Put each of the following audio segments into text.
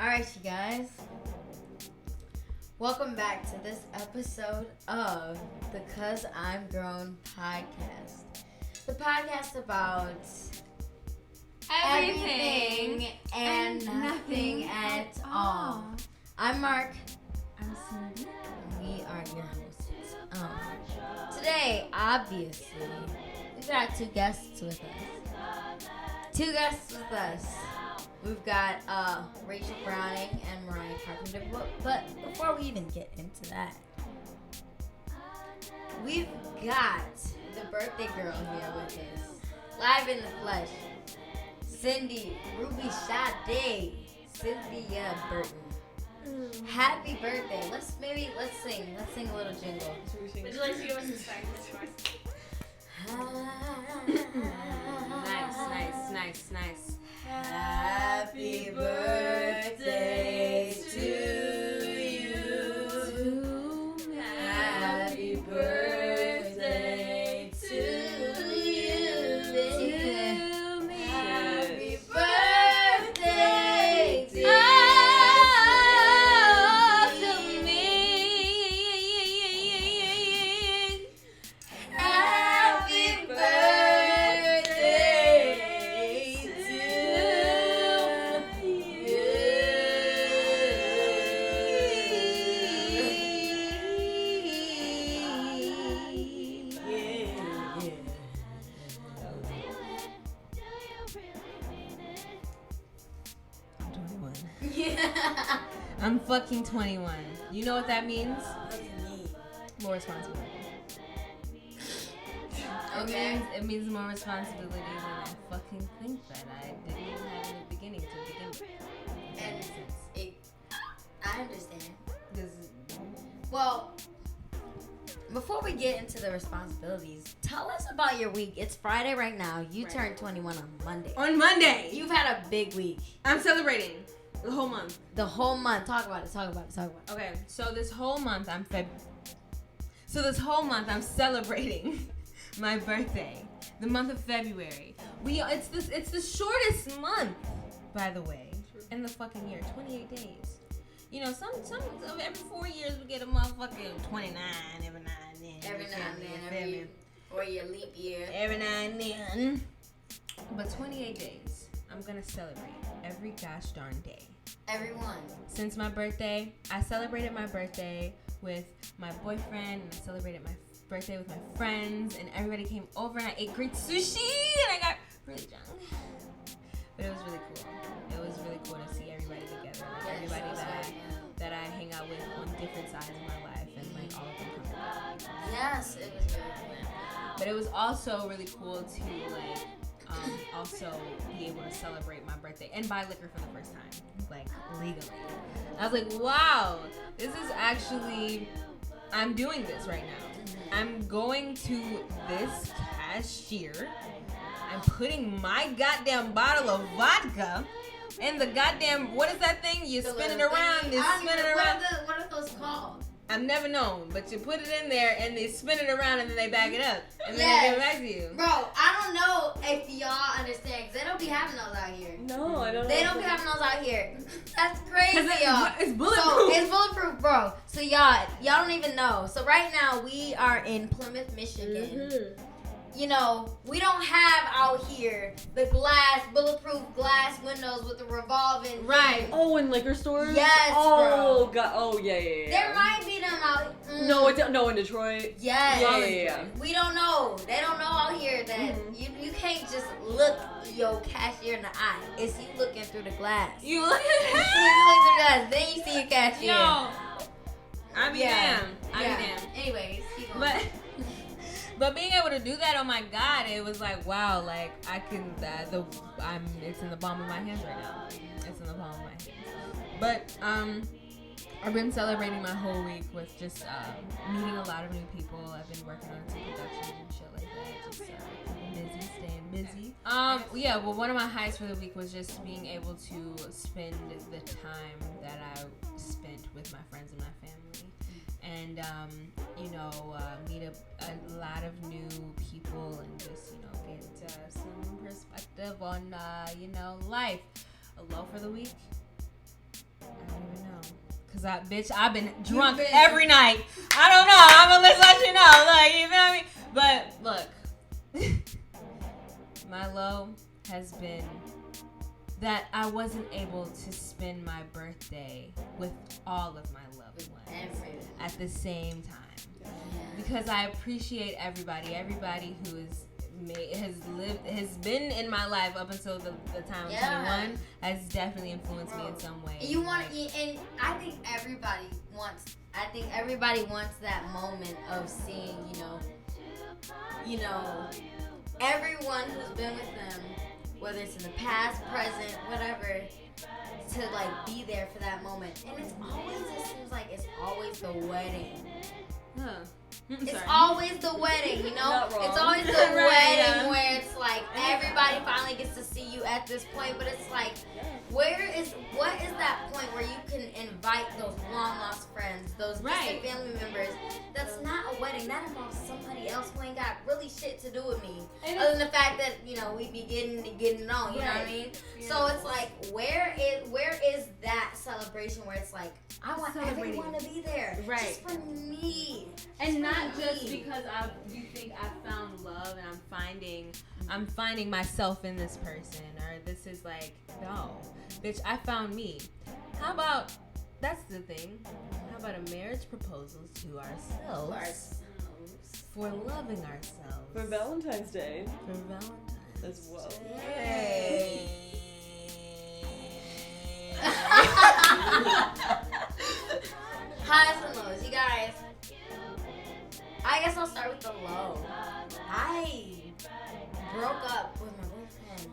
Alright, you guys. Welcome back to this episode of the 'Cause I'm Grown podcast. The podcast about everything and nothing at all. I'm Mark. I'm Cindy. We are your hosts. Today, obviously, we got two guests with us. We've got Rachel Browning and Moriah Carpenter. But before we even get into that, we've got the birthday girl here with us, live in the flesh. Cindy Ruby Sade, Cynthia Burton. Happy birthday! Let's sing. Let's sing a little jingle. Would you like to give us a second? Nice. Happy birthday to you. Happy birthday to you. Happy birthday to you. I'm fucking 21. You know what that means? What does it mean? More responsibility. Okay. It means more responsibility than I fucking think that I didn't even have in the beginning to begin with. And I understand. Because Well, before we get into the responsibilities, tell us about your week. It's Friday right now. You turned 21 on Monday. on Monday, You've had a big week. I'm celebrating the whole month. The whole month. Talk about it. Okay, so this whole month I'm celebrating my birthday, the month of February. It's the shortest month, by the way, in the fucking year. 28 days. You know, some every 4 years we get a motherfucking 29 every now and then. Every now and then. Or your leap year. Every now and then. But 28 days, I'm gonna celebrate every gosh darn day. Everyone. Since my birthday, I celebrated my birthday with my boyfriend, and I celebrated my birthday with my friends, and everybody came over, and I ate great sushi, and I got really drunk. But it was really cool. It was really cool to see everybody together, like everybody that I hang out with on different sides of my life, and like all of them come together. Yes, it was very cool. But it was also really cool to like also be able to celebrate my birthday and buy liquor for the first time, like legally. I was like, wow, this is actually, I'm doing this right now. I'm going to this cashier, I'm putting my goddamn bottle of vodka in the goddamn, what is that thing? You spin it around, you spin it around. What are those called? I've never known, but you put it in there and they spin it around and then they back it up and then they give it back to you. Bro, I don't know if y'all understand, because they don't be having those out here. No, I don't. They don't be having those out here. That's crazy, y'all. It's bulletproof. So, it's bulletproof, bro. So y'all don't even know. So right now we are in Plymouth, Michigan. Mm-hmm. You know, we don't have out here the bulletproof glass windows with the revolving. Right. Oh, in liquor stores? Yes, Oh, bro. God. Oh, yeah. There might be them out. No, in Detroit. Yes. Yeah. We don't know. They don't know out here that you can't just look your cashier in the eye. It's you looking through the glass. You look You look through the glass, then you see your cashier. Yo, I be damned. Anyways, keep going. But being able to do that, oh my God, it was like, wow, like I can, it's in the palm of my hands right now. It's in the palm of my hands. But I've been celebrating my whole week with just meeting a lot of new people. I've been working on some productions and shit like that. Just keeping busy, staying busy. Yeah, well, one of my highs for the week was just being able to spend the time that I spent with my friends and my family. And, meet a lot of new people and just, get some perspective on, life. A low for the week. Cause I've been drunk every night. I don't know. I'm gonna let you know. Like, you feel me? But look, my low has been that I wasn't able to spend my birthday with all of my loved ones at the same time. Because I appreciate everybody who has been in my life up until the time of 21 has definitely influenced me in some way. And I think everybody wants that moment of seeing, everyone who's been with them, whether it's in the past, present, whatever, to like be there for that moment. And it seems like it's always the wedding. It's always the wedding, It's always the wedding where it's like everybody finally gets to see you at this point, but it's like, what is that point where you can invite those long lost friends, those distant family members? That's not a wedding. That involves somebody else who ain't got really shit to do with me, other than the fact that we be getting on. You know what I mean? Yeah. So it's like, where is that celebration where it's like, I want everyone to be there, just for me, and not just because you think I found love and I'm finding myself in this person, or this is like, no, bitch, I found me. How about, that's the thing, how about a marriage proposal to ourselves for loving ourselves for Valentine's Day as well. Yay. Highs and lows, you guys. I guess I'll start with the low. I broke up with my boyfriend.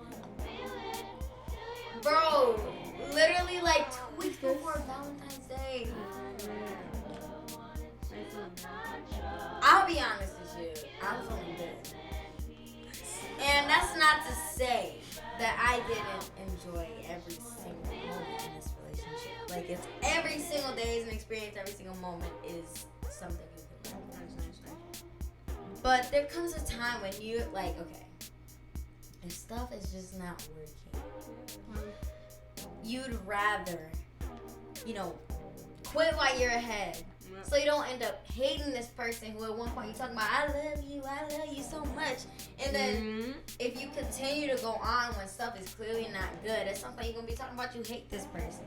Bro, literally like 2 weeks before Valentine's Day. I'll be honest with you, I'm feeling good. And that's not to say that I didn't enjoy every single moment in this relationship. Like, it's every single day is an experience, every single moment is something you can learn. But there comes a time when you, like, okay, if stuff is just not working, you'd rather, quit while you're ahead. So you don't end up hating this person who at one point you're talking about, I love you so much. And then if you continue to go on when stuff is clearly not good, at some point you're going to be talking about you hate this person.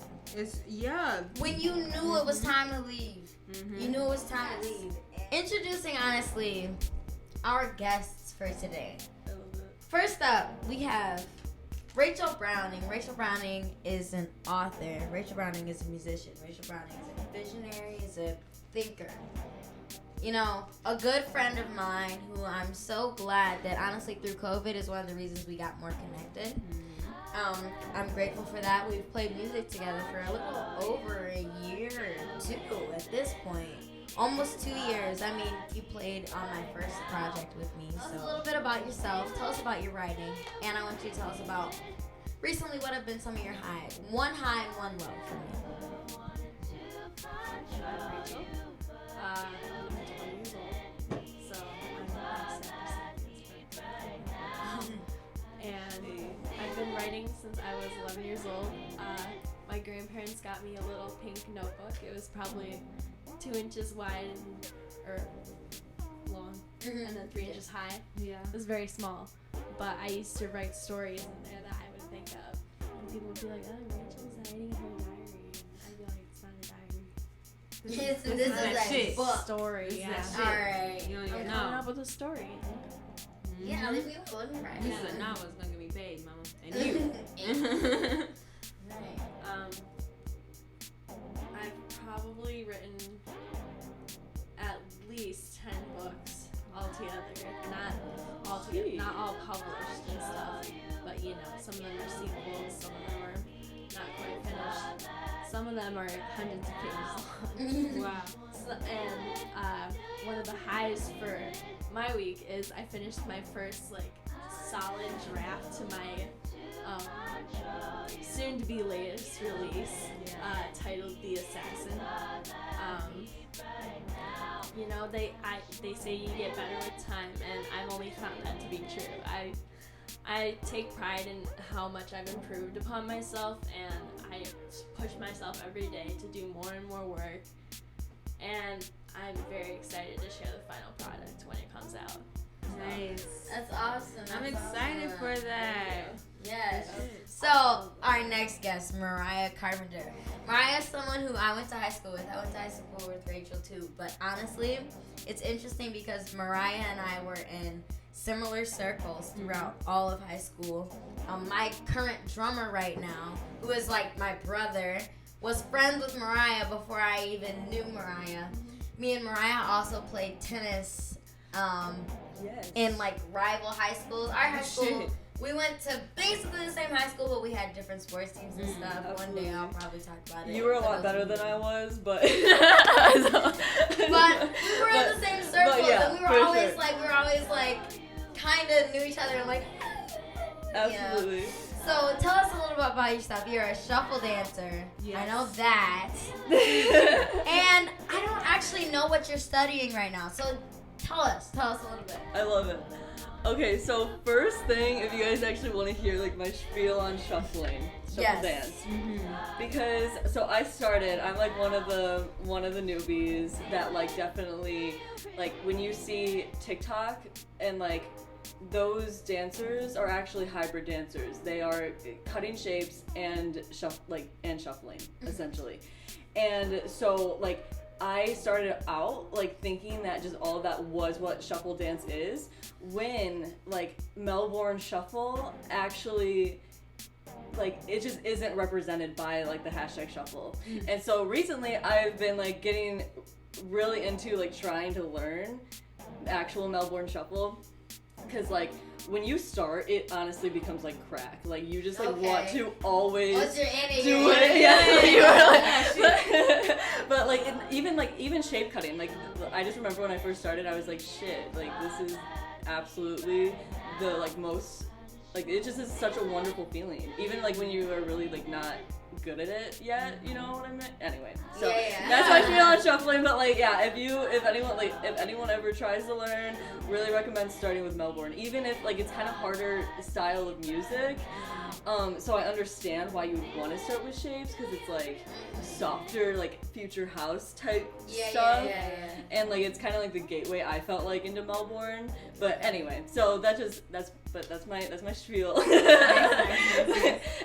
When you knew it was time to leave. You knew it was time to leave. Introducing, honestly, our guests for today. First up, we have Rachel Browning. Rachel Browning is an author. Rachel Browning is a musician. Rachel Browning is a visionary, is a thinker. A good friend of mine who I'm so glad that honestly through COVID is one of the reasons we got more connected. I'm grateful for that. We've played music together for a little over a year or two at this point. Almost 2 years. I mean, you played on my first project with me. Tell us a little bit about yourself. Tell us about your writing. And I want you to tell us about recently what have been some of your highs. One high and one low for me. I'm Rachel. I'm 20 years old, so I'm 7%. And I've been writing since I was 11 years old. My grandparents got me a little pink notebook. It was probably 2 inches wide or long, and then 3 inches high. Yeah, it was very small, but I used to write stories in there that I would think of, and people would be like, "Oh, Rachel's writing her diary." I'd be like, "It's not a diary. This is a book. Story." Yeah. All right. You don't even I'm know. coming up with a story. Yeah, leave me alone, right? This is a novel. It's gonna get me paid, mama, and you. Right. I've probably written at least 10 books altogether. Not all published and stuff, but some of them are sequels, some of them are not quite finished, some of them are hundreds of pages long. Wow. And one of the highs for my week is I finished my first solid draft to my soon to be latest release, titled The Assassin. They say you get better with time, and I've only found that to be true. I take pride in how much I've improved upon myself, and I push myself every day to do more and more work. And I'm very excited to share the final product when it comes out. Nice. That's awesome. I'm That's excited awesome. for that. Yes. So, our next guest, Moriah Carpenter. Moriah is someone who I went to high school with. I went to high school with Rachel too. But honestly, it's interesting because Moriah and I were in similar circles throughout all of high school. My current drummer right now, who is like my brother, was friends with Moriah before I even knew Moriah. Me and Moriah also played tennis in like rival high schools. Our high school, we went to basically the same high school, but we had different sports teams and stuff. Absolutely. One day I'll probably talk about it. You were a lot better than I was, but But we were in the same circles, yeah, and we were for always sure. kind of knew each other and like. Absolutely. You know. So tell us a little bit about yourself. You're a shuffle dancer. Yes. I know that. And I don't actually know what you're studying right now. So tell us a little bit. I love it. Okay, so first thing, if you guys actually want to hear like my spiel on shuffle dance, because I'm like one of the newbies that like definitely like when you see TikTok and like those dancers are actually hybrid dancers. They are cutting shapes and shuffling essentially, and so like. I started out like thinking that just all of that was what shuffle dance is when like Melbourne Shuffle actually like it just isn't represented by like the hashtag shuffle. And so recently I've been like getting really into like trying to learn actual Melbourne Shuffle because like when you start, it honestly becomes like crack. Like you just like want to always What's your do it. Yeah, you are like, but like even shape cutting. Like I just remember when I first started, I was like, shit. Like this is absolutely the like most like it just is such a wonderful feeling. Even like when you are really like not good at it yet, you know what I mean? Anyway, so that's my feel on shuffling. But like, yeah, if anyone ever tries to learn, really recommend starting with Melbourne. Even if like it's kind of harder style of music. So I understand why you would want to start with shapes because it's like softer, like future house type stuff. And like it's kind of like the gateway I felt like into Melbourne. But anyway, so that's my spiel.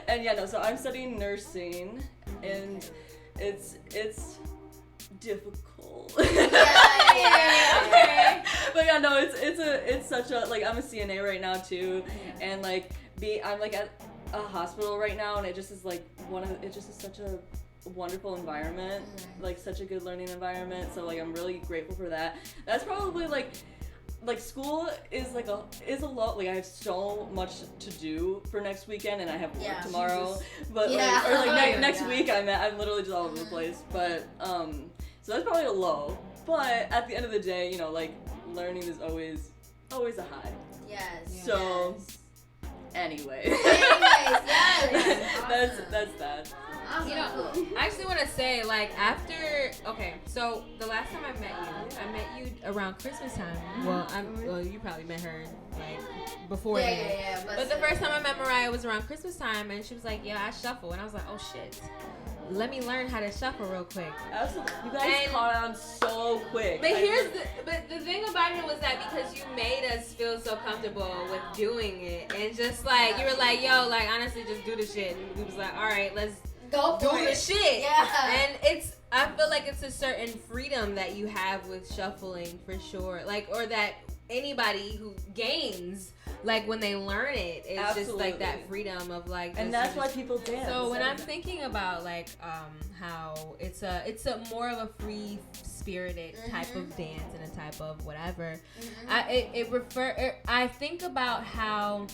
And yeah, no, so I'm studying nursing and it's difficult. But yeah, no, it's such a like I'm a CNA right now too, and like I'm like at a hospital right now, and it just is like it just is such a wonderful environment, like such a good learning environment. So like I'm really grateful for that. That's probably like school is a lot. Like I have so much to do for next weekend, and I have work tomorrow. But next week I'm literally just all over the place. But so that's probably a low. But at the end of the day, you know, like learning is always a high. Yes. So anyway. That's that. Awesome. You know, I actually want to say, like, so the last time I met you around Christmas time. Well, you probably met her, like, before then. Yeah. But the first time I met Moriah was around Christmas time, and she was like, yeah, I shuffle. And I was like, oh, shit. Let me learn how to shuffle real quick. Absolutely. You guys caught on so quick. But the thing about it was that because you made us feel so comfortable with doing it, and just like, you were like, yo, like, honestly, just do the shit. And we was like, all right, let's go do the shit. Yeah. And I feel like it's a certain freedom that you have with shuffling for sure. Like, or that anybody who gains, like when they learn it, it's just like that freedom of like. And that's why people dance. So when I'm thinking about like how it's a more of a free spirited type of dance and a type of whatever, I think about how.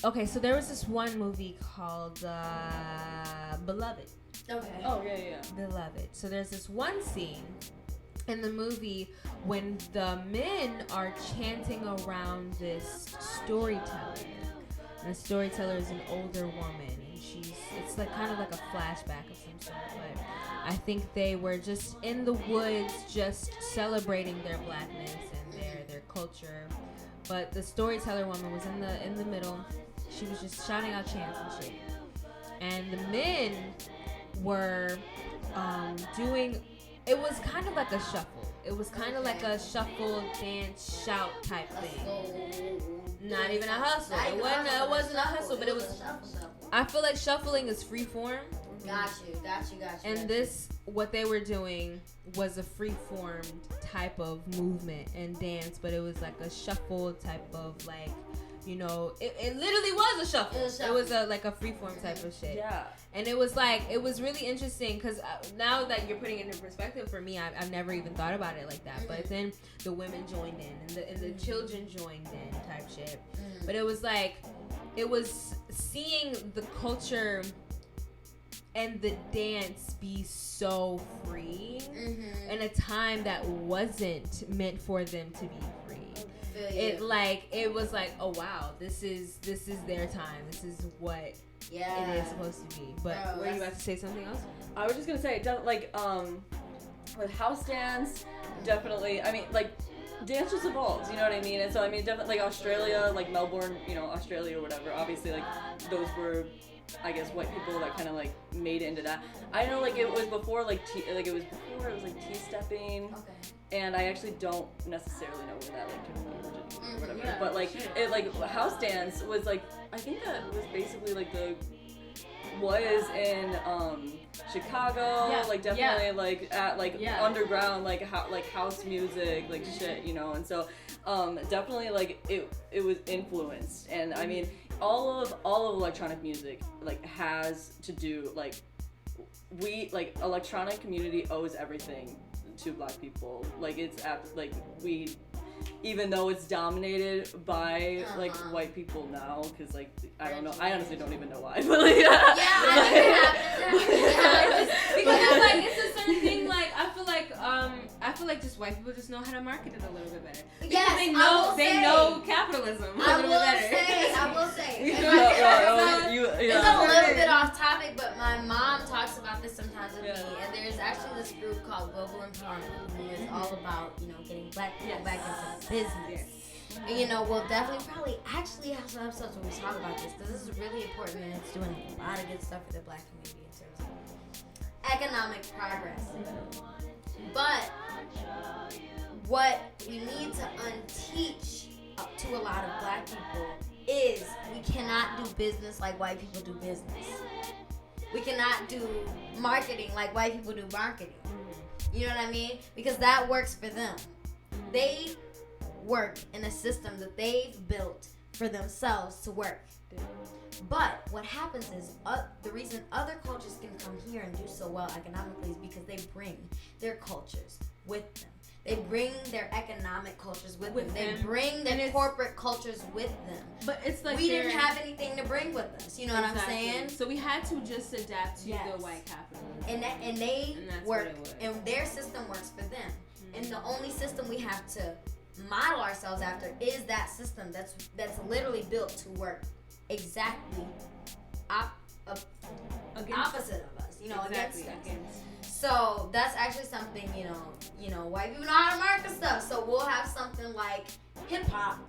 Okay, so there was this one movie called Beloved. Okay. Oh, yeah. Beloved. So there's this one scene in the movie when the men are chanting around this storyteller. And the storyteller is an older woman, and it's like kind of like a flashback of some sort. But I think they were just in the woods, just celebrating their blackness and their culture. But the storyteller woman was in the middle. She was just shouting out chants and shit. And the men were doing. It was kind of like a shuffle. It was kind of like a shuffle, dance, shout type thing. Not even a hustle. It wasn't a hustle, but it was. I feel like shuffling is free form. Got you. And this, what they were doing was a free-formed type of movement and dance, but it was like a shuffle type of like, you know, it literally was a shuffle. It was like a free-form type of shit. Yeah. And it was like, it was really interesting because now that you're putting it in perspective for me, I've never even thought about it like that. But then the women joined in and the children joined in type shit. But it was like, it was seeing the culture and the dance be so free in a time that wasn't meant for them to be free. It was like, oh wow, this is their time. This is what it is supposed to be. But were you about to say something else? I was just gonna say, like, with house dance, definitely. I mean, like, dance just evolves. You know what I mean? And so I mean, definitely like Australia, like Melbourne, you know, Australia or whatever. Obviously, like those were, I guess, white people that kind of like made it into that. I know, like it was before like it was T-stepping, and I actually don't necessarily know where that like took origin or whatever. But like it like house dance was like, I think that was basically like was in Chicago, like definitely like at like underground like house music like shit, you know. And so definitely like it was influenced, and I mean all of electronic music like has to do like electronic community owes everything to Black people. Like it's like we, even though it's dominated by like white people now, because like I don't know, I honestly don't even know why, but like because it's like it's a certain thing. Like I feel like just white people just know how to market it a little bit better. Because they know capitalism a little bit better. I will say. It's a little bit off topic, but my mom talks about this sometimes with me, and there's actually this group called Global Empowerment, who is all about, you know, getting Black people back into business. And, you know, we'll definitely probably actually have some episodes where we talk about this, because this is really important, and it's doing a lot of good stuff for the Black community in terms of economic progress. But what we need to unteach to a lot of Black people is we cannot do business like white people do business. We cannot do marketing like white people do marketing. You know what I mean? Because that works for them. They work in a system that they've built for themselves to work. But what happens is the reason other cultures can come here and do so well economically is because they bring their cultures with them. They bring their economic cultures with them. They bring their corporate cultures with them. But it's like we didn't have anything to bring with us. You know what I'm saying? So we had to just adapt to the white capitalism. And they work, and their system works for them. And the only system we have to model ourselves after is that system that's literally built to work exactly opposite of us. You know, against us. So that's actually something, you know, white people know how to market stuff. So we'll have something like hip hop,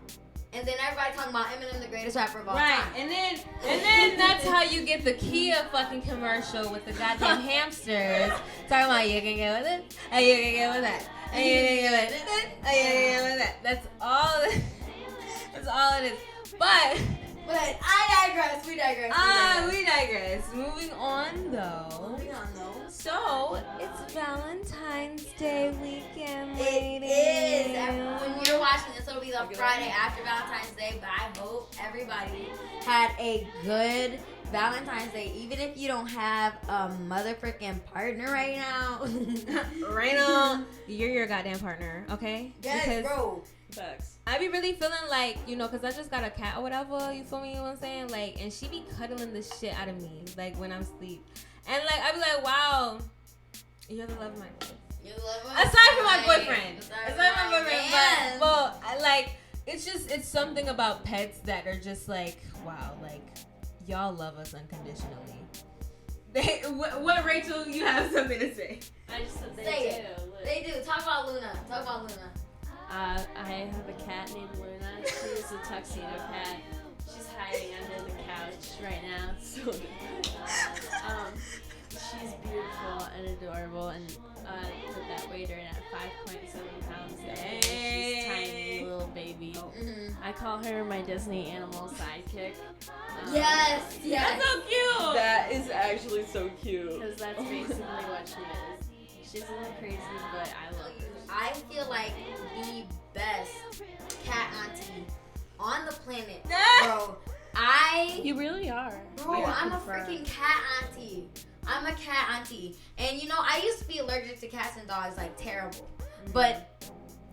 and then everybody talking about Eminem, the greatest rapper of all time. And then that's how you get the Kia fucking commercial with the goddamn hamsters talking about you can get with it, and you can get with that, and you can get with it, and you can get with that. That's all it is. But I digress. We digress. Moving on though. So it's Valentine's Day weekend, ladies. It is. When you're watching this, it'll be the Friday after Valentine's Day. But I hope everybody had a good Valentine's Day, even if you don't have a motherfucking partner right now. Right now, you're your goddamn partner, okay? Yes, bro. Facts. I be really feeling like, you know, because I just got a cat or whatever, you feel me, you know what I'm saying? Like, and she be cuddling the shit out of me, like, when I'm asleep. And, like, I be like, wow, you're the love of my life. Aside from my boyfriend. But, well, it's something about pets that are just like, wow, like, y'all love us unconditionally. What, Rachel, you have something to say? I just said they do. They do. Talk about Luna. I have a cat named Luna. She's a tuxedo cat. She's hiding under the couch right now. So she's and adorable, and put that waiter in at 5.7 pounds. Dang. She's tiny, little baby. I call her my Disney animal sidekick. Yes. That's so cute. That is actually so cute. Because that's basically what she is. She's a little crazy, but I love her. I feel like the best cat auntie on the planet, bro. You really are. Bro, I'm a freaking cat auntie. I'm a cat auntie. And you know, I used to be allergic to cats and dogs, like terrible. But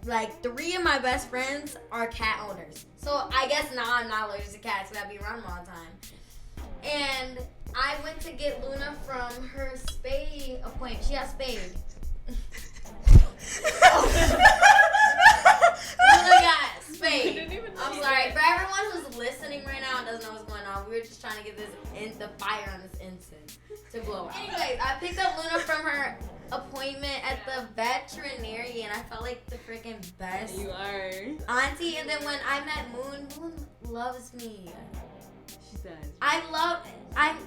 like 3 of my best friends are cat owners. So I guess now I'm not allergic to cats because I be around them all the time. And I went to get Luna from her spay appointment. She got spayed. Luna got spayed. I'm sorry. For everyone who's listening right now and doesn't know what's going on, we were just trying to get the fire on this incense to blow out. Anyways, I picked up Luna from her appointment at the veterinary, and I felt like the freaking best You are. auntie. And then when I met Moon loves me. She does. I'm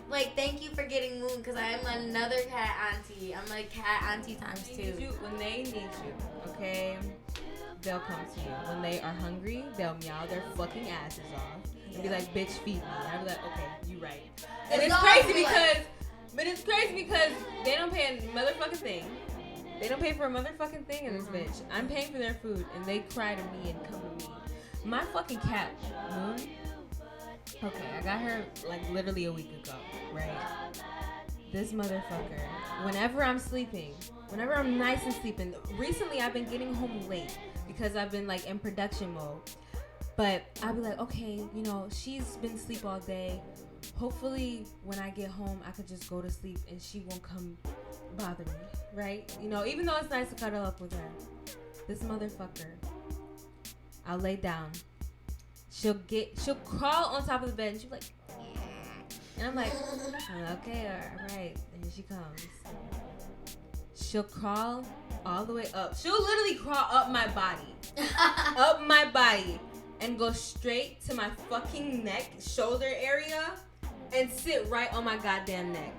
like, thank you for getting Moon because I am another cat auntie. I'm like cat auntie times 2. When they need you, okay, they'll come to you. When they are hungry, they'll meow their fucking asses off and be like, bitch, feed me. And I'll be like, okay, you right. And it's crazy because they don't pay a motherfucking thing. They don't pay for a motherfucking thing in this bitch. I'm paying for their food and they cry to me and come to me. My fucking cat, Moon. Okay, I got her like literally a week ago, right? This motherfucker, whenever I'm sleeping, whenever I'm nice and sleeping, recently I've been getting home late because I've been like in production mode. But I'll be like, okay, you know, she's been asleep all day. Hopefully when I get home, I could just go to sleep and she won't come bother me, right? You know, even though it's nice to cuddle up with her. This motherfucker, I'll lay down. She'll crawl on top of the bed and she'll be like, and I'm like, okay, all right. And here she comes. She'll crawl all the way up. She'll literally crawl up my body, and go straight to my fucking neck, shoulder area, and sit right on my goddamn neck.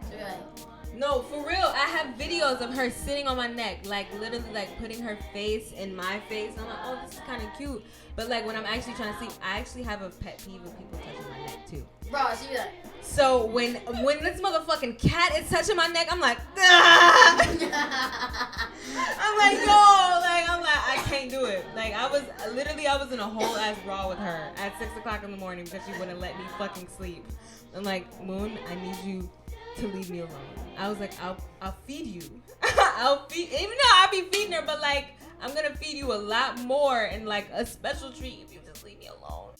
No, for real. I have videos of her sitting on my neck, like literally like putting her face in my face. I'm like, oh, this is kind of cute. But like when I'm actually trying to sleep, I actually have a pet peeve of people touching my neck too. Bro, she be like. So when this motherfucking cat is touching my neck, I'm like, ah! I can't do it. Like I was in a whole ass brawl with her at 6:00 in the morning because she wouldn't let me fucking sleep. I'm like, Moon, I need you to leave me alone. I was like, I'll feed you. Even though I'll be feeding her, but like I'm gonna feed you a lot more and like a special treat if you just leave me alone.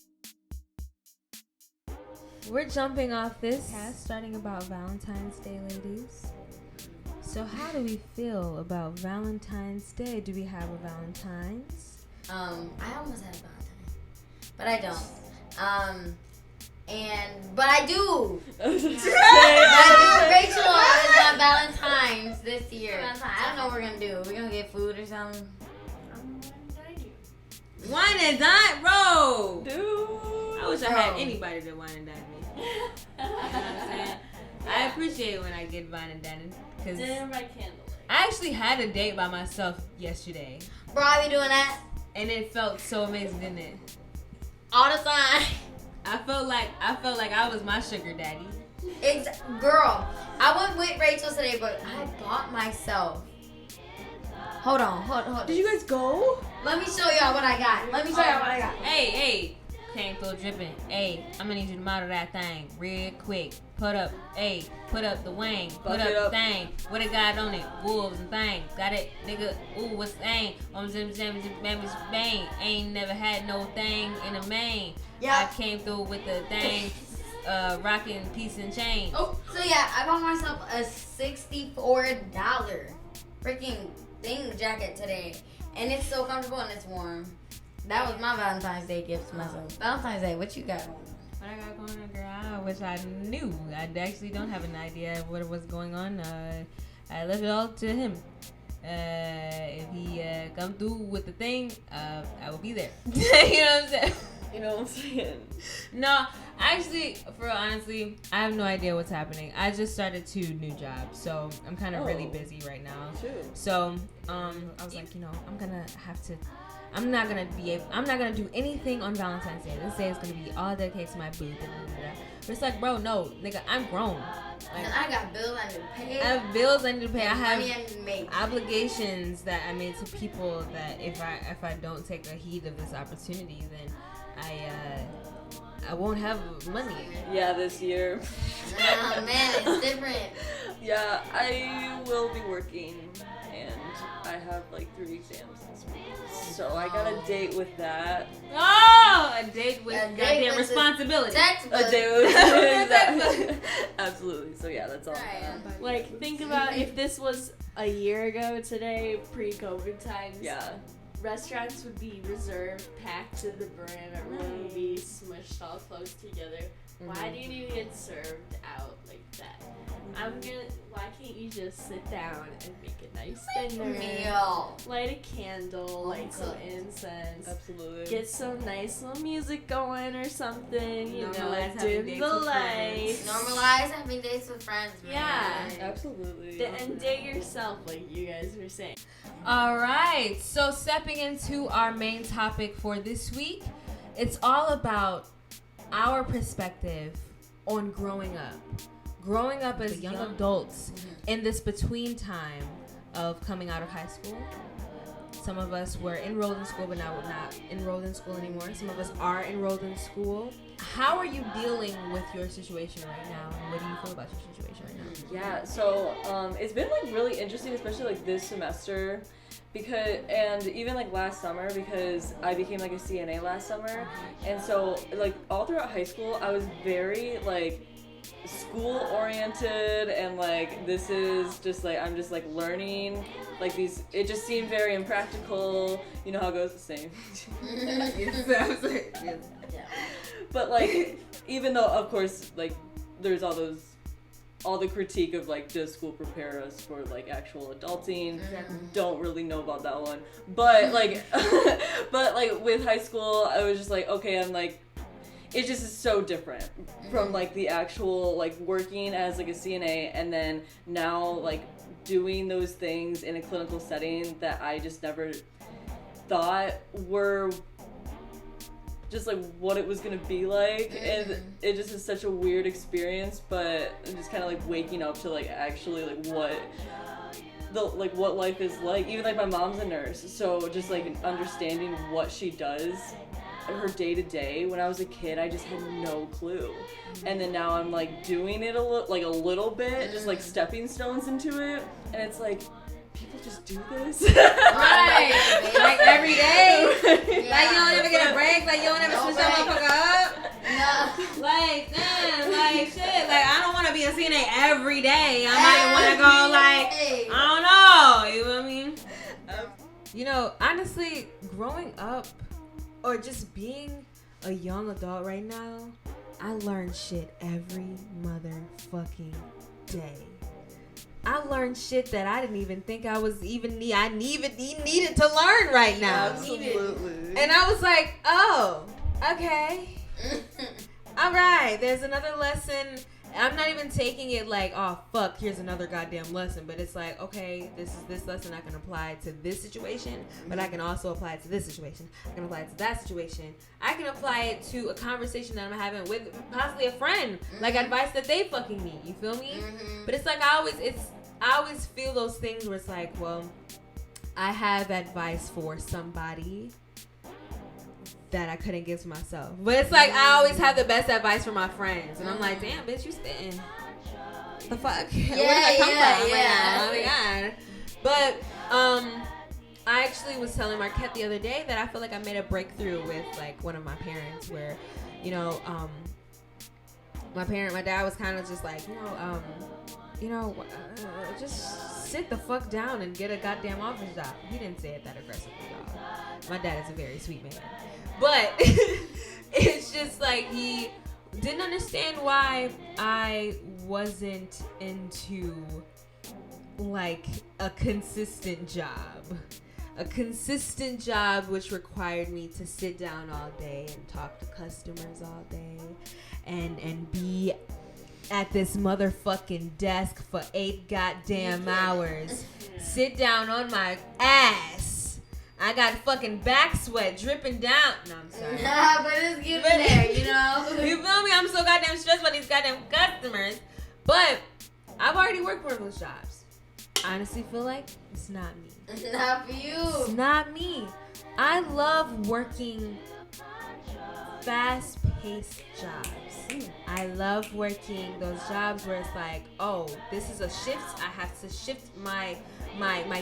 We're jumping off this cast starting about Valentine's Day, ladies. So how do we feel about Valentine's Day? Do we have a Valentine's? I almost had a Valentine, but I don't. But I do. Rachel is my Valentine's this year. I don't know what we're gonna do. We're gonna get food or something. Wine and dine, bro. Dude, I wish I had anybody to wine and dine me. You know what I'm saying? I appreciate it when I get wine and dining. Dinner by candlelight. I actually had a date by myself yesterday. Bro, I be doing that And it felt so amazing, didn't it? all the time. I felt like I was my sugar daddy. Girl, I went with Rachel today, but I bought myself. Hold on. did you guys go? Let me show y'all what I got. Hey, came through dripping. Hey, I'm gonna need you to model that thing real quick. Put up the wang. Put Buck it up up. the thing. What it got on it? Wolves and thing. Got it, nigga. Ooh, what's the thing? Bang. Ain't never had no thing in a main. Yeah. I came through with the thing, rocking piece and chain. Oh, so yeah, I bought myself a $64 freaking thing jacket today, and it's so comfortable and it's warm. That was my Valentine's Day gift to myself. Valentine's Day, what you got? What I got going on, girl? I wish I knew. I actually don't have an idea of what was going on. I left it all to him. If he come through with the thing, I will be there. You know what I'm saying? You know what I'm saying? No, actually, for real, honestly, I have no idea what's happening. I just started 2 new jobs, so I'm kind of really busy right now. True. So, I was like, I'm gonna have to. I'm not gonna do anything on Valentine's Day. This day is gonna be all dedicated to my boo. But it's like, bro, no, nigga, I'm grown. Like, I got bills I need to pay. I have bills I need to pay. I Money have I need to make. obligations that I made to people that if I don't take a heed of this opportunity, then I won't have money. Yeah, this year. Oh man, it's different. Yeah, I will be working, and I have like 3 exams this week. So I got a date with that. Oh, a date with A date goddamn with responsibility. Textbook. A date with absolutely. So yeah, that's all. Right. Like, think about if this was a year ago today, pre-COVID times. Yeah. Restaurants would be reserved, packed to the brim. Everyone would be smushed all close together. Why do you need to get served out like that? Why can't you just sit down and make a nice dinner? Meal. Light a candle, light some incense. Absolutely. Get some nice little music going or something, you know, Normalize having dim dates the with lights. Normalize having dates with friends, man. Yeah. Absolutely. And date yourself, like you guys were saying. All right, so stepping into our main topic for this week, it's all about our perspective on growing up. Growing up as young adults in this between time of coming out of high school. Some of us were enrolled in school, but now we're not enrolled in school anymore. Some of us are enrolled in school. How are you dealing with your situation right now? And what do you feel about your situation right now? Yeah, so it's been like really interesting, especially like this semester, and even like last summer, because I became like a CNA last summer, and so like all throughout high school I was very like school oriented, and like this is just like I'm just like learning like these. It just seemed very impractical. You know how it goes, the same. But like, even though of course like there's all the critique of like, does school prepare us for like actual adulting? Don't really know about that one, but like but like with high school I was just like, okay, I'm like, it just is so different from like the actual like working as like a CNA, and then now like doing those things in a clinical setting that I just never thought were just like what it was gonna be like, and it just is such a weird experience. But just kind of like waking up to like actually like what life is like. Even like my mom's a nurse, so just like understanding what she does, her day to day. When I was a kid, I just had no clue, and then now I'm like doing it a little bit, just like stepping stones into it, and it's like, people just do this. Right. Like every day. Yeah. Like you don't ever get a break. Like you don't ever switch that motherfucker up. No. Like, damn, like shit. Like I don't want to be a CNA every day. I might want to go like, I don't know. You know what I mean? You know, honestly, growing up or just being a young adult right now, I learn shit every motherfucking day. I learned shit that I didn't even think I needed to learn right now. Absolutely. And I was like, oh, okay. All right, there's another lesson. I'm not even taking it like, oh, fuck, here's another goddamn lesson. But it's like, okay, this is this lesson I can apply to this situation, but I can also apply it to this situation. I can apply it to that situation. I can apply it to a conversation that I'm having with possibly a friend, like advice that they fucking need. You feel me? But it's like I always feel those things where it's like, well, I have advice for somebody that I couldn't give to myself. But it's like I always have the best advice for my friends. And I'm like, damn, bitch, you spitting. The fuck? Yeah, Where did I come from? yeah. Oh my god. But I actually was telling Marquette the other day that I feel like I made a breakthrough with like one of my parents where, you know, my dad was kind of just like, just sit the fuck down and get a goddamn office job. He didn't say it that aggressively, y'all. My dad is a very sweet man. But it's just like he didn't understand why I wasn't into like a consistent job. a consistent job which required me to sit down all day and talk to customers all day and be at this motherfucking desk for 8 goddamn hours. Sit down on my ass. I got fucking back sweat dripping down. No, I'm sorry. Nah, but it's getting there, you know? You feel me? I'm so goddamn stressed by these goddamn customers. But I've already worked one of those jobs. I honestly feel like it's not me. It's not for you. It's not me. I love working fast-paced jobs. I love working those jobs where it's like, oh, this is a shift. I have to shift my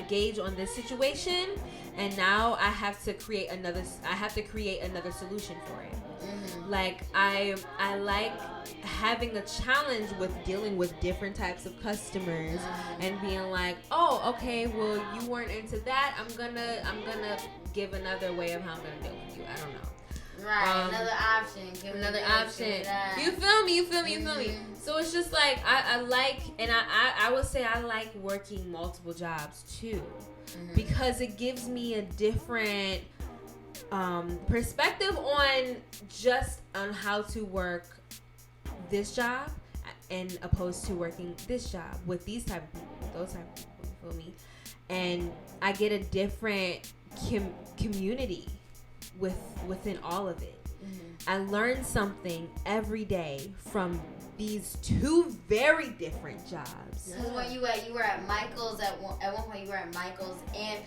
gauge on this situation, and now I have to create another solution for it. Mm-hmm. Like I like having a challenge with dealing with different types of customers and being like, oh, okay, well, you weren't into that. I'm gonna give another way of how I'm gonna deal with you. I don't know. Right, another option. Give another this, option. that. You feel me? You feel me? You feel me? So it's just like I like, and I would say I like working multiple jobs too, because it gives me a different perspective on how to work this job, and opposed to working this job with these type of people, those type of people. You feel me? And I get a different community within all of it. I learn something every day from these two very different jobs. Because when you were at Michael's at one point, you were at Michael's and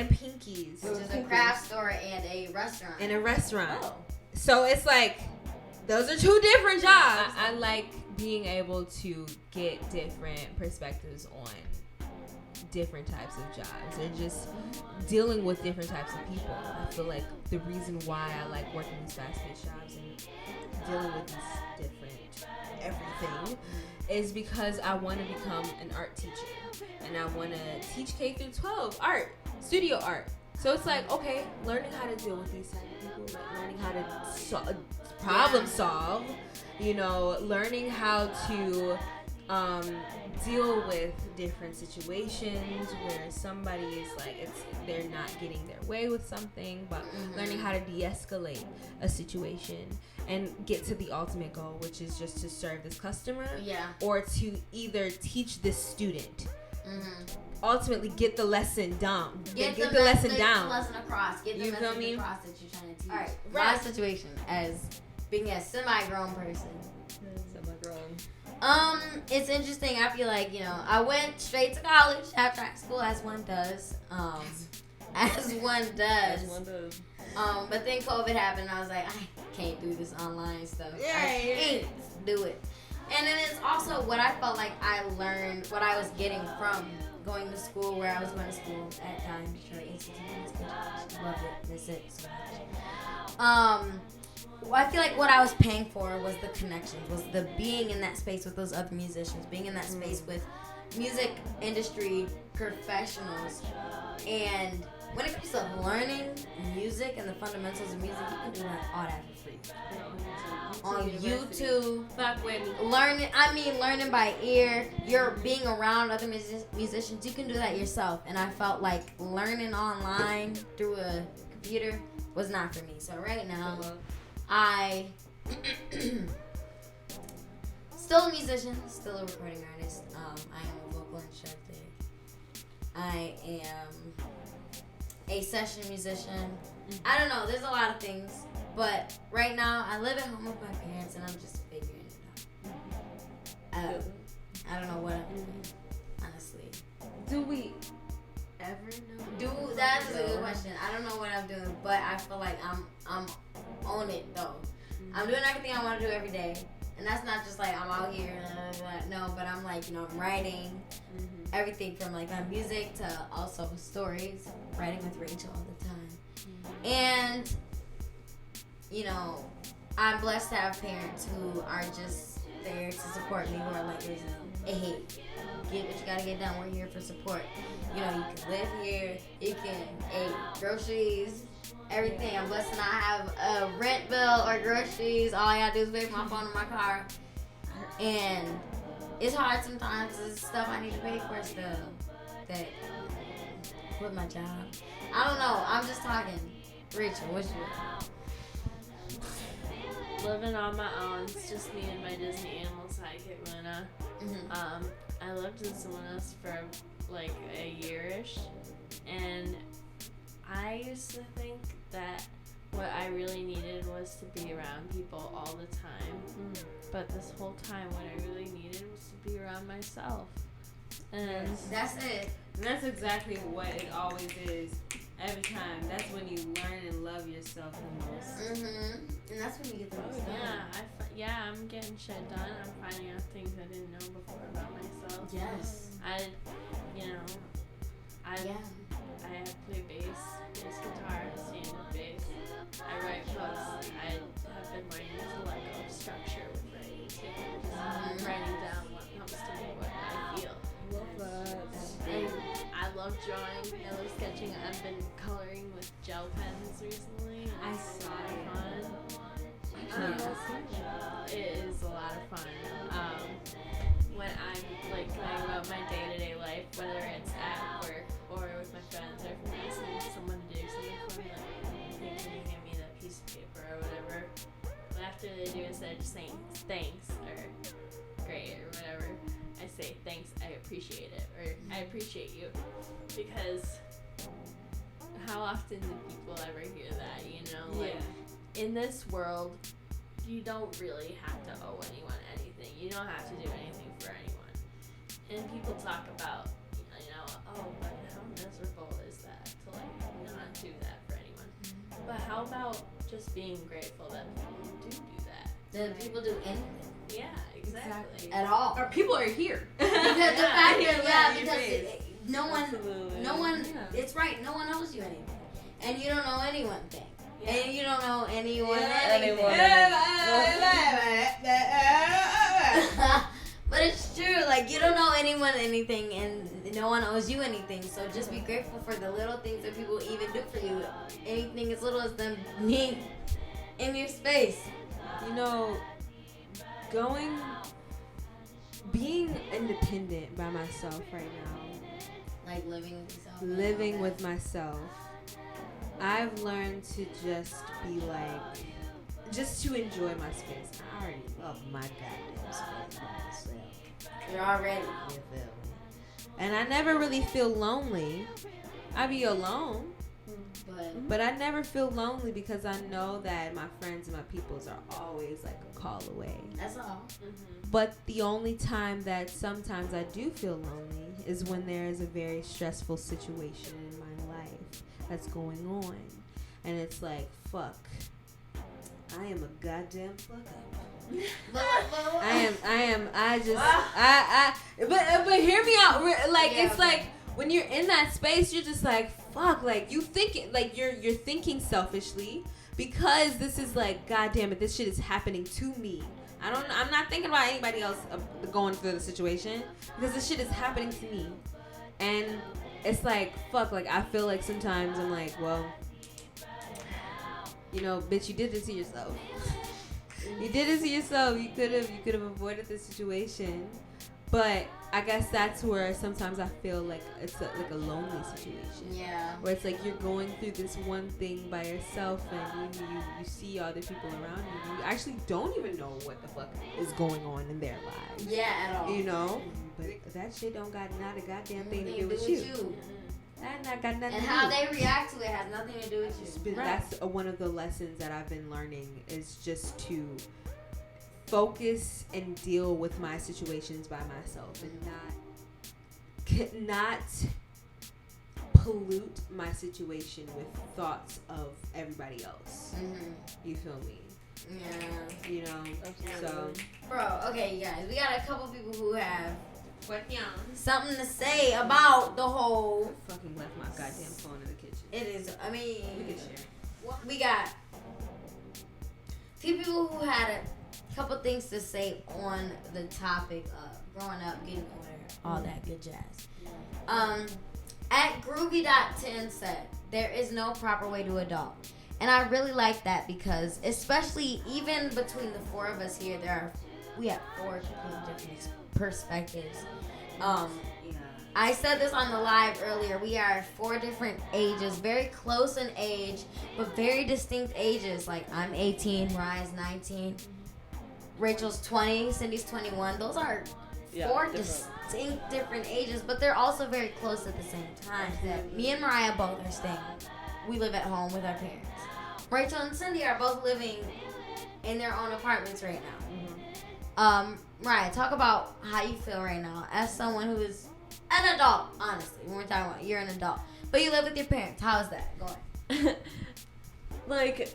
Pinky's. Which is a craft store and a restaurant. Oh. So it's like, those are two different jobs. I like being able to get different perspectives on different types of jobs and just dealing with different types of people. I feel like the reason why I like working these fast-paced jobs and dealing with these different everything is because I want to become an art teacher, and I want to teach K through 12 art, studio art. So it's like, okay, learning how to deal with these type of people, like learning how to problem solve, you know, learning how to deal with different situations where somebody is like, they're not getting their way with something, but learning how to de-escalate a situation and get to the ultimate goal, which is just to serve this customer, or to either teach this student. Ultimately, get the lesson down. Get the lesson down. Lesson across. Get the message across that you're trying to teach. All right. Right. My situation as being a semi-grown person. It's interesting. I feel like, you know, I went straight to college after high school, as one does. But then COVID happened, and I was like, I can't do this online stuff. I can't do it. And then it's also what I felt like I learned, what I was getting from going to school, where I was going to school at Detroit Institute. Loved it. That's it. So much. I feel like what I was paying for was the connections, was the being in that space with those other musicians, being in that space with music industry professionals. And when it comes to learning music and the fundamentals of music, you can do all that for free. On YouTube, learning by ear, you're being around other musicians, you can do that yourself. And I felt like learning online through a computer was not for me. So right now, I still a musician, still a recording artist. I am a vocal instructor. I am a session musician. I don't know, there's a lot of things, but right now I live at home with my parents and I'm just figuring it out. I don't know what I'm doing, honestly. Do we ever know? That is a good question. I don't know what I'm doing, but I feel like I'm on it though. I'm doing everything I want to do every day, and that's not just like I'm out here. No, but I'm like, you know, I'm writing everything from like my music to also stories. Writing with Rachel all the time, and you know, I'm blessed to have parents who are just there to support me. Who are like, listen, hey, get what you gotta get done. We're here for support. You know, you can live here. You can groceries. Everything. I'm blessed to not have a rent bill or groceries. All I gotta do is pay for my phone and my car. And it's hard sometimes. There's stuff I need to pay for still. That quit my job. I don't know. I'm just talking. Rachel, what's your? Living on my own. It's just me and my Disney animal sidekick, Luna. Mm-hmm. I lived with someone else for like a year-ish, and I used to think that what I really needed was to be around people all the time. But this whole time, what I really needed was to be around myself. And That's it. And that's exactly what it always is. Every time. That's when you learn and love yourself the most. And that's when you get the most done. I'm getting shit done. I'm finding out things I didn't know before about myself. Yes. I Yeah. play bass guitar, standard bass. I write posts. I have been learning to let go of structure with writing too. Writing down what comes to me, what I feel. And I love drawing. I love sketching. I've been coloring with gel pens recently. I It's saw a lot of it. fun. It is a lot of fun. When I'm like going about my day-to-day life, whether it's at work or with my friends, or if I'm asking someone to do something for me, like, hey, can you hand me that piece of paper or whatever? But after they do, instead of just saying thanks or great or whatever, I say thanks, I appreciate it, or I appreciate you, because how often do people ever hear that, you know? Like, in this world, you don't really have to owe anyone anything. You don't have to do anything for anyone. And people talk about, you know, oh, but how miserable is that to, like, not do that for anyone? But how about just being grateful that people do that? That people do anything. Yeah, exactly. At all. Or people are here. Because the fact is, Yeah, because no one, Yeah. it's right, no one owes you anything. And you don't know anyone thing. Yeah. And you don't know anyone anything. But it's true, like, you don't know anyone anything, and no one owes you anything. So just be grateful for the little things that people even do for you. Anything as little as them being in your space. You know, being independent by myself right now, Like living with yourself. living with myself, I've learned to just be like, just to enjoy my space. I already love my goddamn space by myself. You're already. You feel me? And I never really feel lonely. I be alone, but I never feel lonely because I know that my friends and my peoples are always like a call away. That's all. But the only time that sometimes I do feel lonely is when there is a very stressful situation in my life that's going on. And it's like, fuck, I am a goddamn fuck up. But hear me out. Like, Yeah, it's like, when you're in that space, you're just like, fuck, like, you thinking, like, you're thinking selfishly because this is like, goddamn it, this shit is happening to me. I'm not thinking about anybody else going through the situation because this shit is happening to me. And it's like, fuck, like, I feel like sometimes I'm like, well, you know, bitch, you did this to yourself. You did it to yourself. You could have avoided the situation. But I guess that's where sometimes I feel like it's like a lonely situation. Yeah. Where it's like you're going through this one thing by yourself and you see other people around you. You actually don't even know what the fuck is going on in their lives. Yeah, at all. You know? But that shit don't got not a goddamn thing to do with you. That not got nothing And to how do. they react to it has nothing to do with you. That's one of the lessons that I've been learning is just to focus and deal with my situations by myself and not pollute my situation with thoughts of everybody else. You feel me? Yeah. You know? So, Bro, okay, you guys, we got a couple people who have yeah. something to say about the whole. I fucking left my goddamn phone in the kitchen. It is, I mean, We can share. we got a few people who had a couple things to say on the topic of growing up, getting older, all that good jazz. At Groovy.10 said, there is no proper way to adult. And I really like that because, especially even between the four of us here, we have four completely different perspectives. I said this on the live earlier. We are 4 different ages, very close in age, but very distinct ages. Like I'm 18, Mariah's 19, Rachel's 20, Cindy's 21. Those are 4 distinct different ages, but they're also very close at the same time. That me and Moriah both are staying. We live at home with our parents. Rachel and Cindy are both living in their own apartments right now. Moriah, talk about how you feel right now as someone who is an adult, honestly. When we're talking about you're an adult, but you live with your parents. How is that going? Like,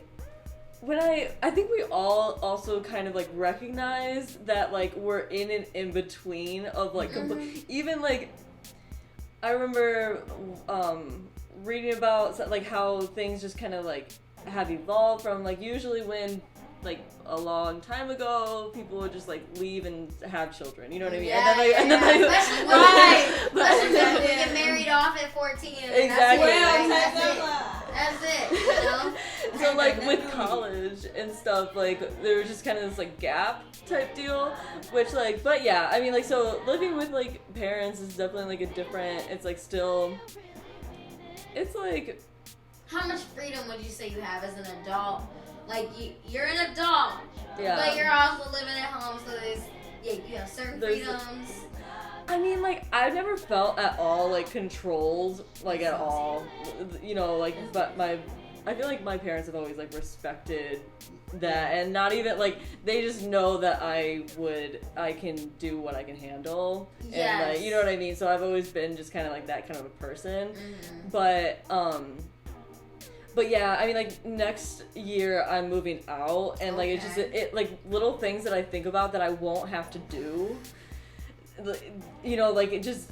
when I think we all also kind of like recognize that like we're in an in between of like even like I remember reading about like how things just kind of like have evolved from like usually when like a long time ago people would just like leave and have children, you know what I mean? Yeah, and then especially when we get married off at 14. Exactly. That's it, you know? So like with college and stuff, like there was just kind of this like gap type deal, which like, but yeah, I mean like so living with like parents is definitely like a different, it's like still, it's like. How much freedom would you say you have as an adult? Like you're an adult, but you're also living at home, so you have certain freedoms. I mean, like I've never felt at all like controlled, like at all. You know, like but I feel like my parents have always like respected that, and not even like they just know that I can do what I can handle, and like you know what I mean. So I've always been just kind of like that kind of a person, But yeah, I mean, like, next year I'm moving out, and, like, it's just, it like, little things that I think about that I won't have to do, you know, like, it just,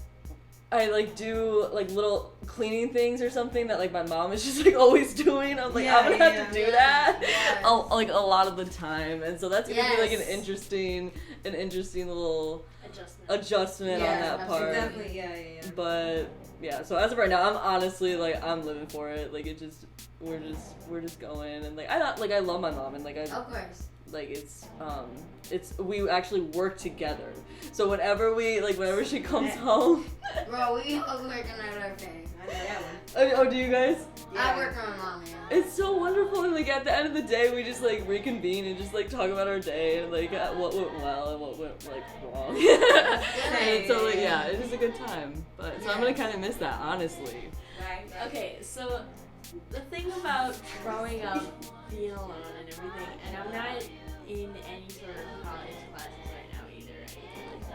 I, like, do, like, little cleaning things or something that, like, my mom is just, like, always doing. I'm like, I'm gonna have to do that, like, a lot of the time, and so that's gonna be, like, an interesting little adjustment on that part. Definitely, But, yeah, so as of right now, I'm honestly, like, I'm living for it, like, it just, we're just going, and like I love my mom, and like of course, like it's we actually work together. So whenever she comes home, bro, we working at our thing. I know that one. Oh, do you guys? Yeah. I work on my mom. Yeah. It's so wonderful, and like at the end of the day, we just like reconvene and just like talk about our day and like what went well and what went like wrong. And so like yeah, it is a good time. But so I'm gonna kind of miss that, honestly. Right. Okay, so. The thing about growing up, being alone and everything, and I'm not in any sort of college classes right now either, or anything like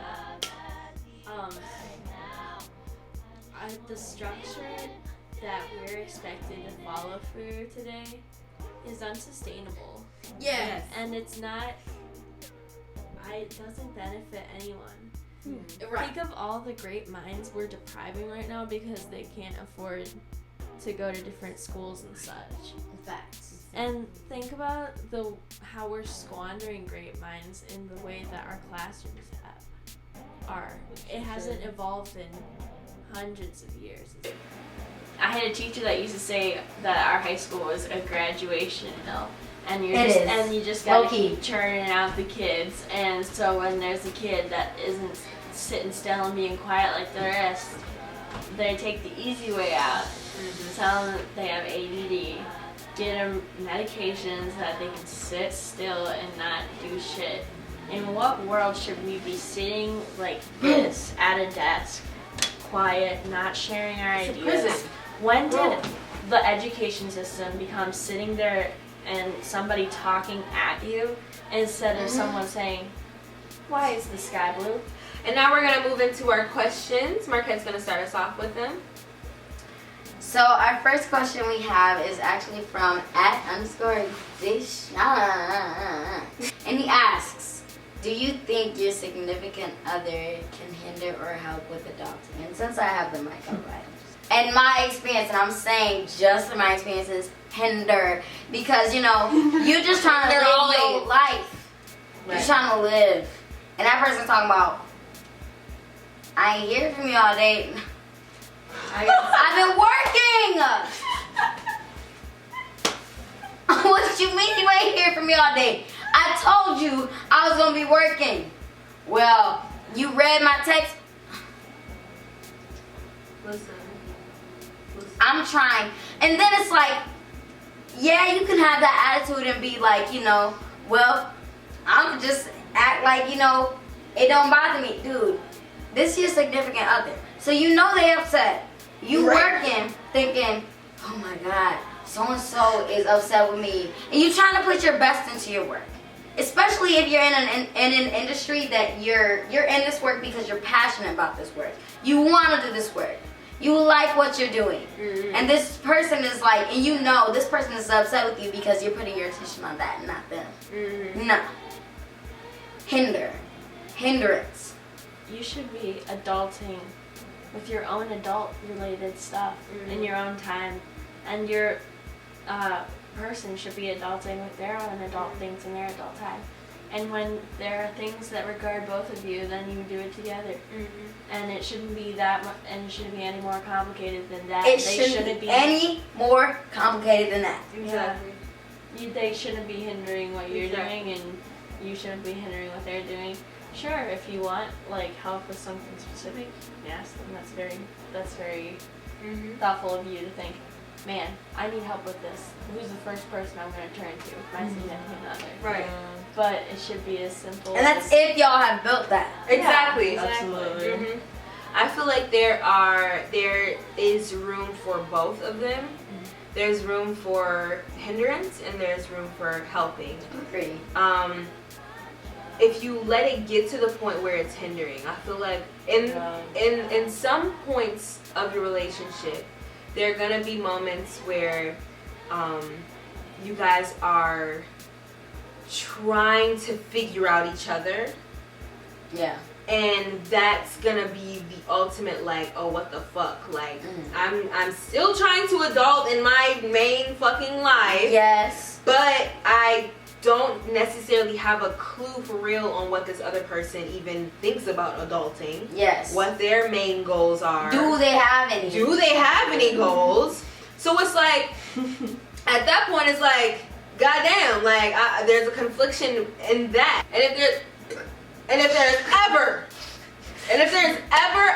that. The structure that we're expected to follow through today is unsustainable. Yes. And it's not, it doesn't benefit anyone. Right. Think of all the great minds we're depriving right now because they can't afford to go to different schools and such. Facts. And think about how we're squandering great minds in the way that our classrooms are. It hasn't evolved in hundreds of years. I had a teacher that used to say that our high school was a graduation mill, and you just gotta keep churning out the kids. And so when there's a kid that isn't sitting still and being quiet like the rest, they take the easy way out. Tell them that they have ADD, get them medications so that they can sit still and not do shit. In what world should we be sitting like this at a desk, quiet, not sharing our ideas? When did the education system become sitting there and somebody talking at you instead of someone saying, "Why is the sky blue?" And now we're gonna move into our questions. Marquette's gonna start us off with them. So our first question we have is actually from @_dish, and he asks, "Do you think your significant other can hinder or help with adopting?" And since I have the mic, I'll write. And my experience, and I'm saying just from my experiences, hinder, because you know you're just trying to live your life. You're just trying to live, and that person's talking about, "I ain't hear from you all day. I've been working." What you mean you ain't hear from me all day? I told you I was gonna be working. Well, you read my text. Listen. I'm trying. And then it's like, yeah, you can have that attitude and be like, you know, well, I'm just act like, you know, it don't bother me. Dude, this is your significant other. So you know they upset. You working, thinking, oh my God, so-and-so is upset with me. And you trying to put your best into your work. Especially if you're in an industry that you're in this work because you're passionate about this work. You want to do this work. You like what you're doing. Mm-hmm. And this person is like, and you know this person is upset with you because you're putting your attention on that and not them. Mm-hmm. No. Hindrance. You should be adulting with your own adult-related stuff in your own time. And your person should be adulting with their own adult things in their adult time. And when there are things that regard both of you, then you do it together. Mm-hmm. And it shouldn't be that much, and it shouldn't be any more complicated than that. It shouldn't be any more complicated than that. Exactly. They shouldn't be hindering what you're doing, and you shouldn't be hindering what they're doing. Sure, if you want like help with something specific, yes, then that's very thoughtful of you to think, man, I need help with this. Who's the first person I'm going to turn to? My significant other. Right. But it should be as simple. And that's if y'all have built that. Exactly. Absolutely. Mm-hmm. I feel like there is room for both of them. Mm-hmm. There's room for hindrance and there's room for helping. Agree. If you let it get to the point where it's hindering, I feel like in some points of your relationship, there are gonna be moments where you guys are trying to figure out each other. Yeah. And that's gonna be the ultimate like, oh, what the fuck? Like, I'm still trying to adult in my main fucking life. Yes. But I don't necessarily have a clue for real on what this other person even thinks about adulting. Yes. What their main goals are. Do they have any? Do they have any goals? So it's like, at that point, it's like, goddamn, like there's a confliction in that. And if there's ever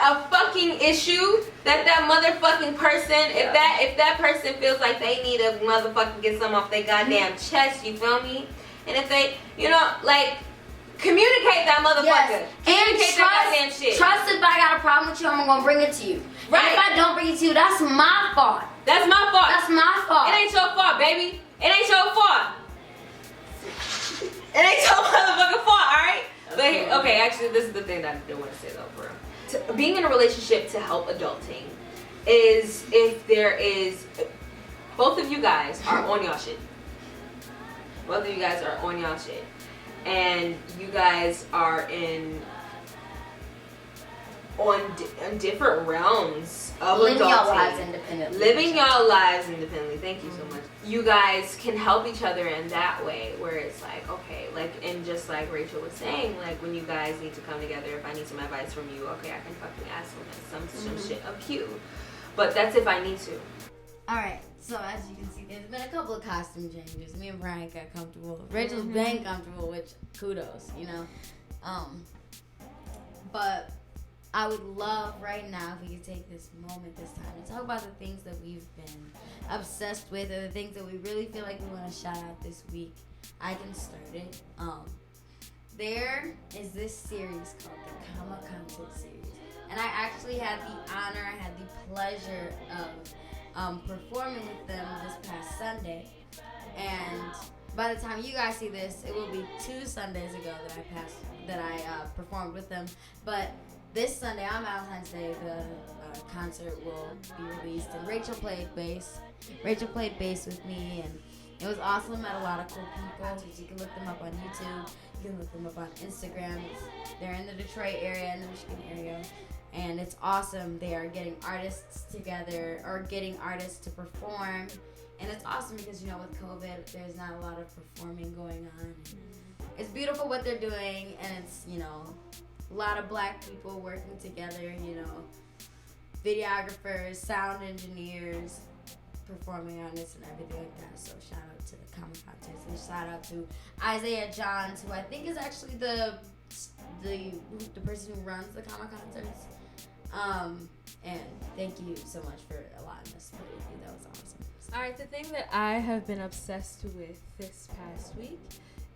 a fucking issue that motherfucking person, if that person feels like they need to motherfucking get something off their goddamn chest, you feel me? And if they, you know, like, communicate that motherfucker. Yes. Communicate that goddamn shit. Trust if I got a problem with you, I'm gonna bring it to you. Right. And if I don't bring it to you, that's my fault. That's my fault. That's my fault. It ain't your fault, baby. It ain't your fault. It ain't your motherfucking fault, alright? But okay, actually, this is the thing that I do want to say though, for real. Being in a relationship to help adulting is if there is, both of you guys are on y'all shit. Both of you guys are on y'all shit. And you guys are on different realms of living adulting. Y'all lives independently. Living y'all lives independently. Thank you so much. You guys can help each other in that way, where it's like, okay, like, and just like Rachel was saying, like when you guys need to come together, if I need some advice from you, okay, I can fucking ask some shit of you. But that's if I need to. Alright, so as you can see, there's been a couple of costume changes. Me and Brian got comfortable. Rachel's been comfortable, which kudos, you know. But I would love right now if we could take this moment this time to talk about the things that we've been obsessed with or the things that we really feel like we want to shout out this week. I can start it. There is this series called the Carpenter series. And I actually had the honor, I had the pleasure of performing with them this past Sunday. And by the time you guys see this, it will be 2 Sundays ago that I performed with them. But this Sunday on Valentine's Day, the concert will be released, and Rachel played bass. Rachel played bass with me, and it was awesome. Met a lot of cool people. You can look them up on YouTube. You can look them up on Instagram. They're in the Detroit area, in the Michigan area, and it's awesome. They are getting artists together, or getting artists to perform, and it's awesome because, you know, with COVID, there's not a lot of performing going on. It's beautiful what they're doing, and it's, you know, a lot of black people working together, you know, videographers, sound engineers, performing on this and everything like that. So shout out to the Carpenters, and shout out to Isaiah Johns, who I think is actually the person who runs the Carpenters. And thank you so much for allowing us to play with you. That was awesome. All right, the thing that I have been obsessed with this past week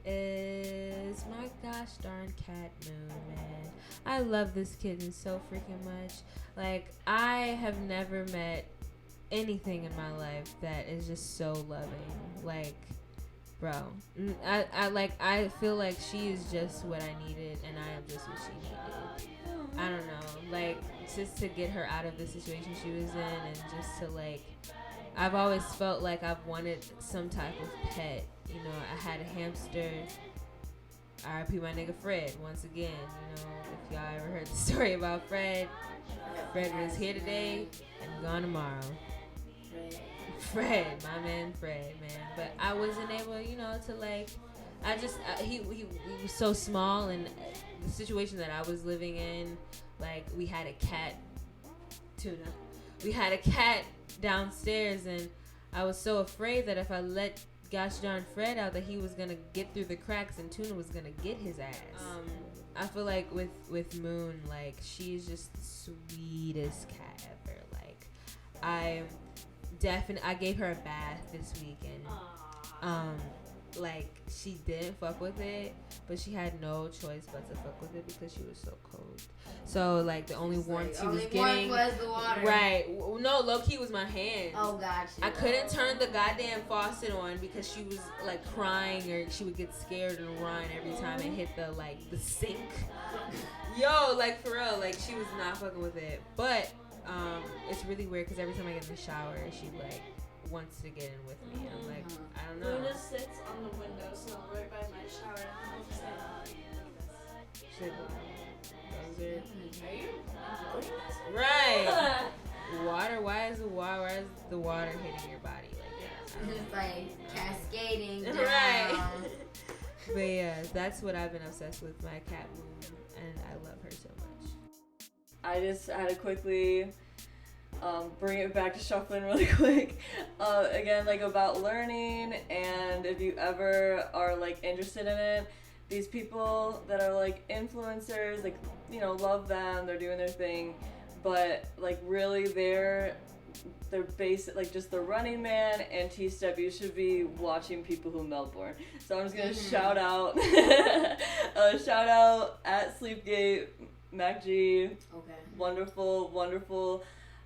is my gosh darn cat Moon, man. I love this kitten so freaking much. Like, I have never met anything in my life that is just so loving. Like, bro, I feel like she is just what I needed, and I am just what she needed. I don't know, like, just to get her out of the situation she was in, and just to, like, I've always felt like I've wanted some type of pet. You know, I had a hamster. R.I.P. my nigga Fred, once again. You know, if y'all ever heard the story about Fred was here today and gone tomorrow. Fred, my man Fred, man. But I wasn't able, you know, to, like, he was so small, and the situation that I was living in, like, we had a cat, Tuna. We had a cat downstairs, and I was so afraid that if I let gosh darn Fred out, that he was gonna get through the cracks and Tuna was gonna get his ass. I feel like with Moon, like, she's just the sweetest cat ever. Like, I gave her a bath this weekend. Like, she didn't fuck with it, but she had no choice but to fuck with it because she was so cold. So, like, the only warmth she was getting was the water. Right. No, low key was my hand. Oh God. I couldn't turn the goddamn faucet on because she was, like, crying, or she would get scared and run every time it hit the sink. Yo, like, for real, like, she was not fucking with it. But it's really weird because every time I get in the shower, she, like, wants to get in with me. I'm like, I don't know. Luna sits on the windowsill right by my shower. And I'm just like, Shit. Those are... are you enjoying this? Right. Water. Why is the water hitting your body like that? Just like cascading down. Right. But yeah, that's what I've been obsessed with, my cat Moon, and I love her so much. I just had to quickly bring it back to shuffling really quick. Again, like, about learning, and if you ever are, like, interested in it, these people that are, like, influencers, like, you know, love them, they're doing their thing, but, like, really they're basic, like, just the Running Man and T-Step. You should be watching people who Melbourne. So I'm just gonna shout out at Sleepgate, Mac G. Okay. Wonderful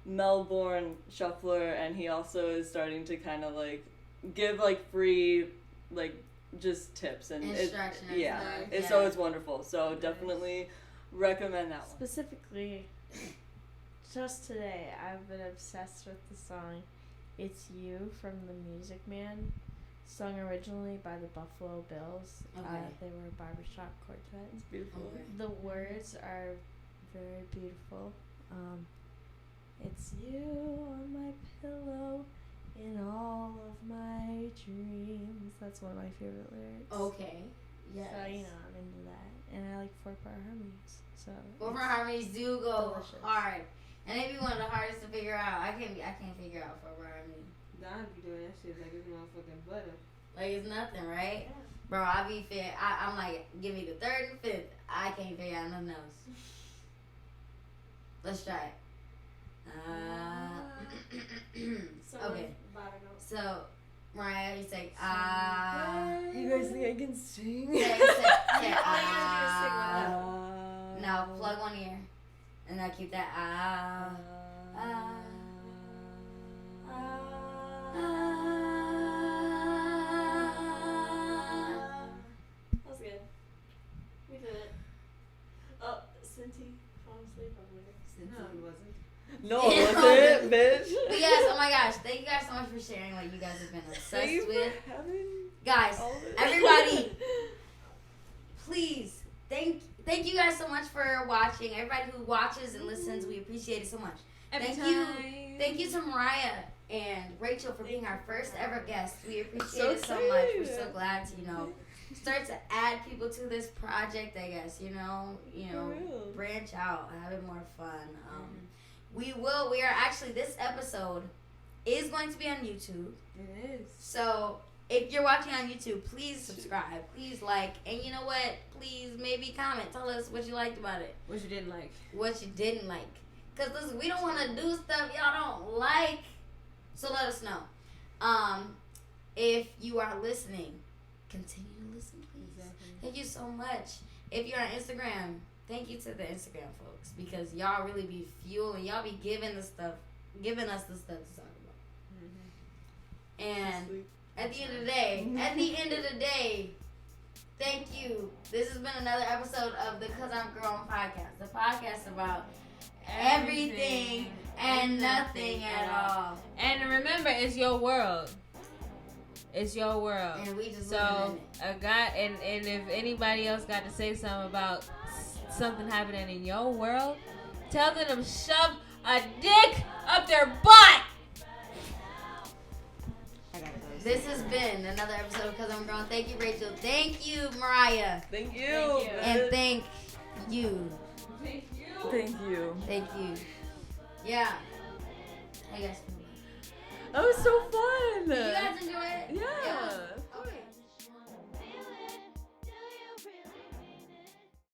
Melbourne shuffler, and he also is starting to kind of, like, give, like, free, like, just tips and instructions. So it's wonderful. So definitely recommend that one. Specifically, just today, I've been obsessed with the song "It's You" from The Music Man, sung originally by the Buffalo Bills. Okay. They were a barbershop quartet. It's beautiful. Okay. The words are very beautiful. It's you on my pillow in all of my dreams. That's one of my favorite lyrics. Okay. Yes. So, you know, I'm into that. And I like 4-part harmonies. So 4-part harmonies do go delicious. hard. And they be one of the hardest to figure out. I can't figure out 4-part harmony. Don be doing that shit like it's motherfucking butter. Like, it's nothing, right? Yeah. Bro, I'm like, give me the 3rd and 5th. I can't figure out nothing else. Let's try it. So Okay. bottom notes. So, Mariah, you say, You guys think I can sing? Say, Now, plug one ear. And now keep that, That was good. We did it. Oh, Cinti, fall asleep over there. No, it wasn't. No, was it, bitch? But yes, oh my gosh, thank you guys so much for sharing what you guys have been obsessed with. Guys, everybody, please, thank you guys so much for watching. Everybody who watches and listens, we appreciate it so much. Thank you to Moriah and Rachel for being our first ever guest. We appreciate it so much. We're so glad to, start to add people to this project, I guess, branch out, having more fun. We are actually, this episode is going to be on YouTube. It is. So if you're watching on YouTube, please subscribe, please like, and you know what? Please maybe comment. Tell us what you liked about it. What you didn't like. What you didn't like. Cause listen, we don't want to do stuff y'all don't like. So let us know. If you are listening, continue to listen, please. Exactly. Thank you so much. If you're on Instagram, thank you to the Instagram folks because y'all really be fueling. Y'all be giving us the stuff to talk about. And at the end of the day, thank you. This has been another episode of the Cause I'm Grown podcast. The podcast about everything and nothing at all. And remember, it's your world. It's your world. And we just so and if anybody else got to say something about something happening in your world, tell them to shove a dick up their butt. This has been another episode of Cause I'm Grown. Thank you, Rachel. Thank you, Moriah. Thank you. And thank you. Thank you. Yeah. How you guys feel? That was so fun. Did you guys enjoy it? Yeah.